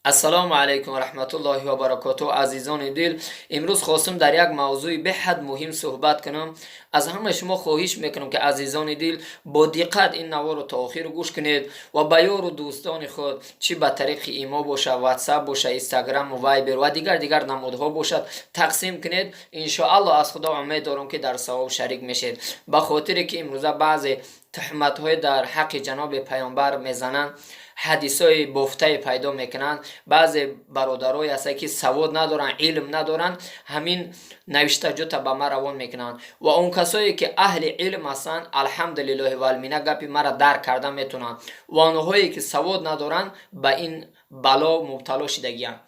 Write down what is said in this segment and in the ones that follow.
السلام علیکم و رحمت الله و برکاته. عزیزان دل، امروز خواستم در یک موضوع به حد مهم صحبت کنم. از همه شما خواهش میکنم که عزیزان دل با دقت این نوار رو تا آخر گوش کنید و به یار و دوستان خود، چی به طریق ایما باشه، واتساپ باشه، اینستاگرام و وایبر و دیگر نمودها باشد، تقسیم کنید. ان الله از خدا امید دارم که در ثواب شریک میشید. به خاطر که امروزه بعضی تهمت های در حق جناب پیامبر میزنن، حدیث های بفته پیدا میکنن. بعضی برادرای هستن که سواد ندارن، علم ندارن، همین نوشتجات به ما روان میکنن و اون کسایی که اهل علم هستن الحمدلله و المینه گپی مرا درک کردن میتونن و آنهایی که سواد ندارن به این بلا مبتلا شدگیان.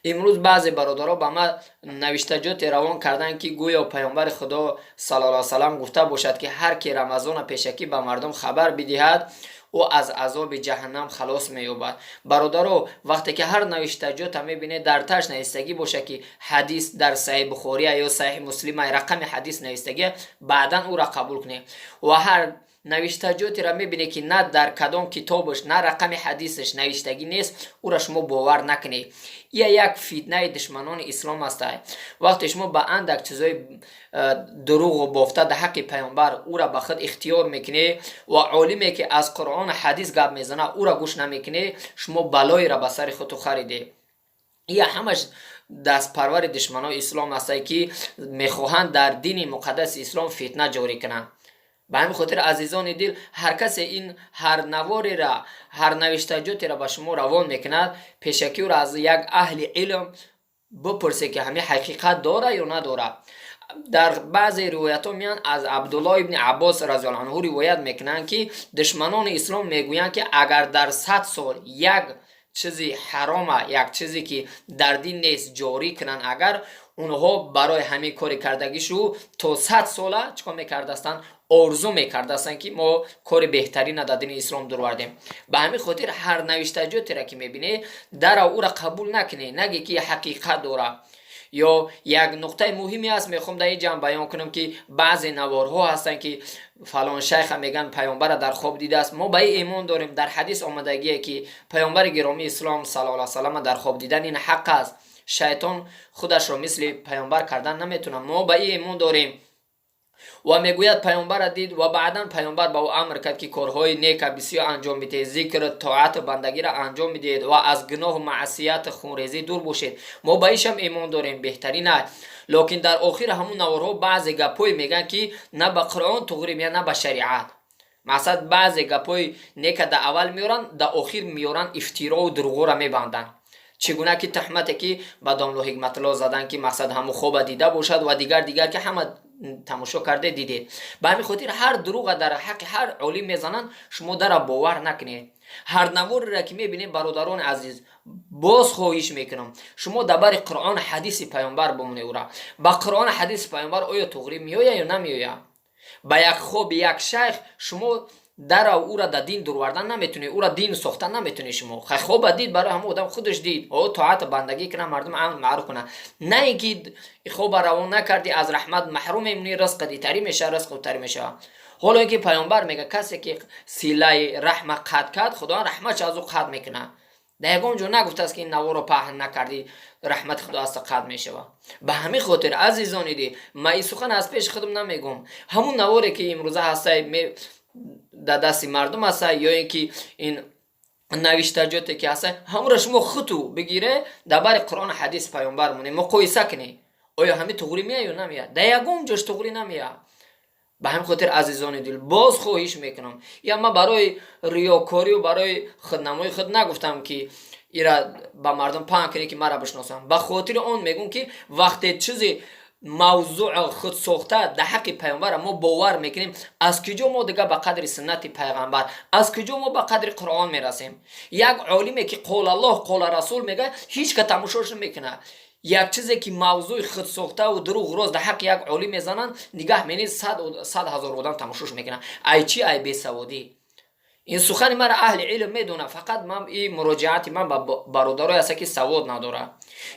امروز بعضی برادرها به ما نوشتجات روان کردن که گویا پیامبر خدا صلی الله علیه و سلم گفته باشد که هر کی رمضان پیشکی به مردم خبر بدهد او از عذاب جهنم خلاص می‌یابد. برادرو، وقتی که هر نوشتجات می‌بینه در تاش نوشتگی باشه که حدیث در صحیح بخاری یا صحیح مسلم رقم حدیث نوشتگی، بعدا او را قبول کنه. و هر نوشتجاتی را می‌بینه که نه در کدام کتابش نه رقم حدیثش نوشتگی نیست، او را شما باور نکنید. یک فتنه دشمنان اسلام است. وقتی شما با اندک چیزای دروغ و بافته در حق پیامبر او را به خود اختیار میکنه و عالمی که از قرآن حدیث گپ میزنه او را گوش نمیکنه، شما بلای را به سر خود خریده. یا همش دست پرور دشمنان اسلام است که میخواهند در دین مقدس اسلام فتنه جاری کنند. به همین خاطر عزیزان دل، هر کس این هر نواری را، هر نوشتجاتی را به شما روان میکند، پیشکی را از یک اهل علم بپرسه که همین حقیقت داره یا نداره. در بعضی روایت ها میان از عبدالله ابن عباس رضی الله عنه روایت میکنن که دشمنان اسلام میگویند که اگر در 100 سال یک چیزی حرامه، یک چیزی که در دین نیست جاری کنن، اگر اونها برای همین کاری کردگیشو تا 100 ساله چکار میکردستن؟ آرزو میکردستن که ما کار بهتری در دین اسلام دروردیم. به همین خاطر هر نوشتجاتی را که میبینه در او را قبول نکنه، نگه که حقیقت داره. یا یک نقطه مهمی است میخوام در این جمع بیان کنم که بعضی نوارها هستن که فلان شیخ میگن پیامبر در خواب دیده است. ما به این ایمان داریم، در حدیث آمدگیه که پیامبر گرامی اسلام صلی الله علیه و سلم در خواب دیدن این حق است. شیطان خودش را مثل پیامبر کردن نمیتونه. ما به این ایمان داریم و میگوید پیامبر دید و بعدا پیامبر با او امر کرد که کارهای نیک بسیار انجام بدهید، ذکر طاعت و بندگی را انجام بدهید و از گناه و معصیت خونریزی دور باشید. ما به ایشم ایمان داریم، بهترین است. لکن در آخر همون نوارها بعضی گپای میگن که نه به قرآن توغری میان نه به شریعت. مثلا بعضی گپای نیک در اول میارن، در آخر میارن افترا و دروغ را میبندن. چگونه که تهمتی که به داملو حکمت الله زدن که مقصد همو خوب دیده باشد و دیگر که همه تماشا کرده دیدید. به همین خاطر هر دروغ در حق هر عالم میزنن، شما در باور نکنید. هر نوار را که میبینید برادران عزیز، باز خواهش میکنم شما درباره قرآن حدیث پیامبر بمونه. او را با قرآن حدیث پیامبر آیا توغری میآید یا نمیآید؟ با یک خوب یک شیخ شما در او را در دین دروردن نمیتونی، او را دین ساختن نمیتونی. شما خیلی خوب دید، برای همه آدم خودش دید او طاعت بندگی کنه، مردم امر معروف کنه. نه اینکه خوب روان نکردی از رحمت محروم میمونی، رزق دیتری میشه، رزق تری میشه. حالا اینکه پیامبر میگه کسی که سیله رحم قطع کرد، خدا رحمتش از او قطع میکنه. در یگان جو نگفته است که این نوار رو پهن نکردی رحمت خدا از قطع میشه. به همین خاطر عزیزان دی، من این سخن از پیش خودم نمیگم. همون نواری که امروزه هسته در دست مردم هسته یا اینکه این نوشتجاتی که هسته، همون را شما خطو بگیره درباره قرآن حدیث پیامبر مونه مقایسه کنی، آیا همین توغری میاد یا نمیاد؟ در یگان جوش توغری نمیاد. به همین خاطر عزیزان دل، باز خواهش میکنم، یا من برای ریاکاری و برای خودنمایی خود نگفتم که ایرا با مردم پنگ کنی که مرا بشناسم. به خاطر اون میگم که وقتی چیزی موضوع خود ساخته در حق پیامبر ما باور میکنیم، از کجا ما دیگه به قدر سنت پیغمبر، از کجا ما به قدر قرآن میرسیم؟ یک عالمی که قول الله قول رسول میگه هیچ که تماشاش نمیکنه. یک چیزی که موضوع خود ساخته و دروغ راست در حق یک عالم میزنن، نگاه میکنید 100 هزار آدم تماشاش میکنن. ای چی ای بی سوادی. این سخن مرا اهل علم میدونه، فقط من این مراجعت من با برادرای هست که سواد نداره.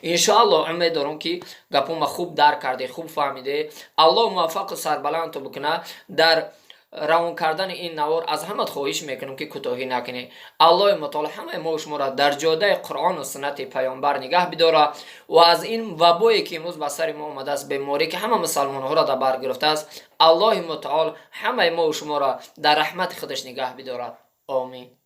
ان الله امید دارم که گپم خوب درک کرده، خوب فهمیده. الله موفق سربلند تو بکنه. در روان کردن این نوار از همت خواهش میکنم که کوتاهی نکنی. الله متعال همه ما و شما را در جاده قرآن و سنت پیامبر نگه بداره و از این وبایی که امروز به سر ما آمده است، بیماری که همه مسلمان ها را در بر گرفته است، الله متعال همه ما و شما را در رحمت خودش نگه بدارد. آمین.